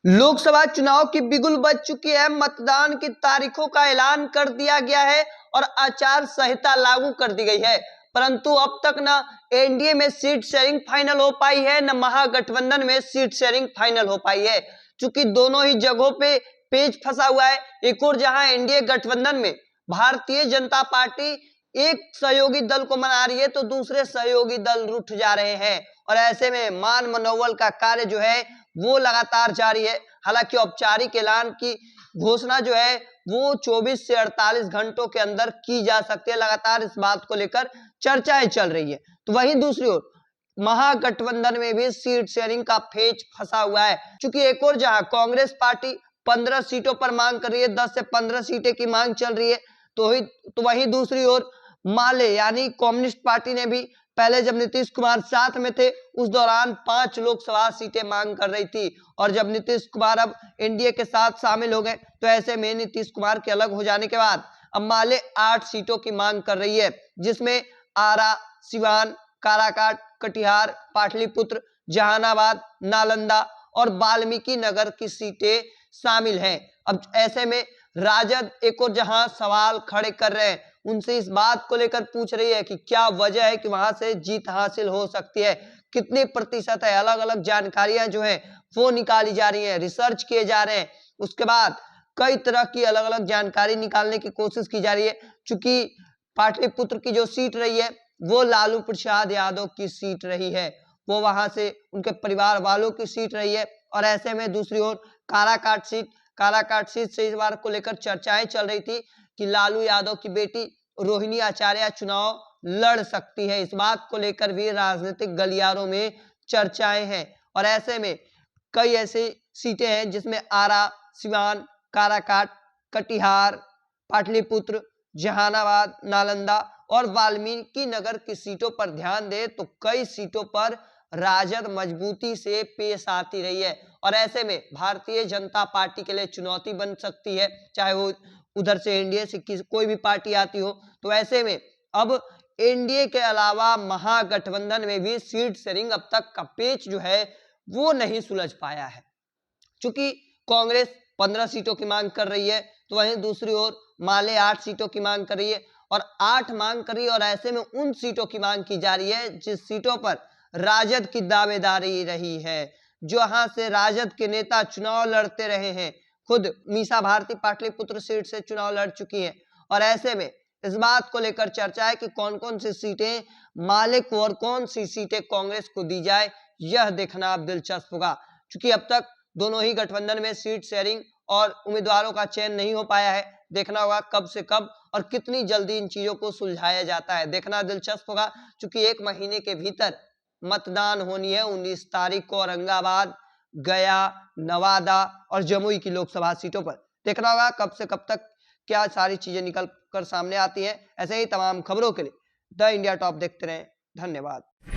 लोकसभा चुनाव की बिगुल बज चुकी है। मतदान की तारीखों का ऐलान कर दिया गया है और आचार संहिता लागू कर दी गई है, परंतु अब तक न एनडीए में सीट शेयरिंग फाइनल हो पाई है, न महागठबंधन में सीट शेयरिंग फाइनल हो पाई है। चूंकि दोनों ही जगहों पे पेच फंसा हुआ है। एक और जहां एनडीए गठबंधन में भारतीय जनता पार्टी एक सहयोगी दल को मना रही है, तो दूसरे सहयोगी दल रूठ जा रहे हैं और ऐसे में मान मनोबल का कार्य जो है वो लगातार जारी है। हालांकि औपचारिक ऐलान की घोषणा जो है वो 24 से 48 घंटों के अंदर की जा सकती है। लगातार इस बात को लेकर चर्चाएं चल रही है। तो वहीं दूसरी ओर महागठबंधन में भी सीट शेयरिंग का पेच फंसा हुआ है। क्योंकि एक और जहां कांग्रेस पार्टी 15 सीटों पर मांग कर रही है, 10 से 15 सीटें की मांग चल रही है, तो वहीं दूसरी ओर माले यानी कम्युनिस्ट पार्टी ने भी पहले जब नीतीश कुमार साथ में थे उस दौरान 5 लोकसभा सीटें मांग कर रही थी, और जब नीतीश कुमार अब एनडीए के साथ शामिल हो गए तो ऐसे में नीतीश कुमार के अलग हो जाने के बाद अब माले 8 सीटों की मांग कर रही है, जिसमें आरा, सिवान, काराकाट, कटिहार, पाटलिपुत्र, जहानाबाद, नालंदा और वाल्मीकि नगर की सीटें शामिल हैं। अब ऐसे में राजद एक और जहां सवाल खड़े कर रहे हैं, उनसे इस बात को लेकर पूछ रही है कि क्या वजह है कि वहां से जीत हासिल हो सकती है, कितने प्रतिशत है। अलग अलग जानकारियां जो है वो निकाली जा रही है, रिसर्च किए जा रहे हैं। उसके बाद कई तरह की अलग अलग जानकारी निकालने की कोशिश की जा रही है। चूंकि पाटलिपुत्र की जो सीट रही है वो लालू प्रसाद यादव की सीट रही है, वो वहां से उनके परिवार वालों की सीट रही है। और ऐसे में दूसरी ओर काराकाट सीट से इस बार को लेकर चर्चाएं चल रही थी कि लालू यादव की बेटी रोहिणी आचार्य चुनाव लड़ सकती है। इस बात को लेकर भी राजनीतिक गलियारों में चर्चाएं हैं। और ऐसे में कई ऐसी सीटें हैं जिसमें आरा, सिवान, काराकाट, कटिहार, पाटलिपुत्र, जहानाबाद, नालंदा और वाल्मीकि नगर की सीटों पर ध्यान दे तो कई सीटों पर राजद मजबूती से पेश आती रही है। और ऐसे में भारतीय जनता पार्टी के लिए चुनौती बन सकती है, चाहे वो उधर से एनडीए से कोई भी पार्टी आती हो। तो ऐसे में अब एनडीए के अलावा महागठबंधन में भी सीट शेयरिंग अब तक का पेच जो है वो नहीं सुलझ पाया है। चूंकि कांग्रेस 15 सीटों की मांग कर रही है, तो वहीं दूसरी ओर माले 8 सीटों की मांग कर रही है और 8 मांग कर रही है। और ऐसे में उन सीटों की मांग की जा रही है जिस सीटों पर राजद की दावेदारी रही है, जहां से राजद के नेता चुनाव लड़ते रहे हैं। खुद मीसा भारती पाटलिपुत्र सीट से चुनाव लड़ चुकी हैं। और ऐसे में इस बात को लेकर चर्चा है कि कौन कौन सी सीटें माले को और कौन सी सीटें कांग्रेस को दी जाए, यह देखना अब दिलचस्प होगा। क्योंकि अब तक दोनों ही गठबंधन में सीट शेयरिंग और उम्मीदवारों का चयन नहीं हो पाया है। देखना होगा कब से कब और कितनी जल्दी इन चीजों को सुलझाया जाता है, देखना दिलचस्प होगा। क्योंकि 1 महीने के भीतर मतदान होनी है 19 तारीख को औरंगाबाद, गया, नवादा और जमुई की लोकसभा सीटों पर। देखना होगा कब से कब तक क्या सारी चीजें निकल कर सामने आती हैं। ऐसे ही तमाम खबरों के लिए द इंडिया टॉप देखते रहें। धन्यवाद।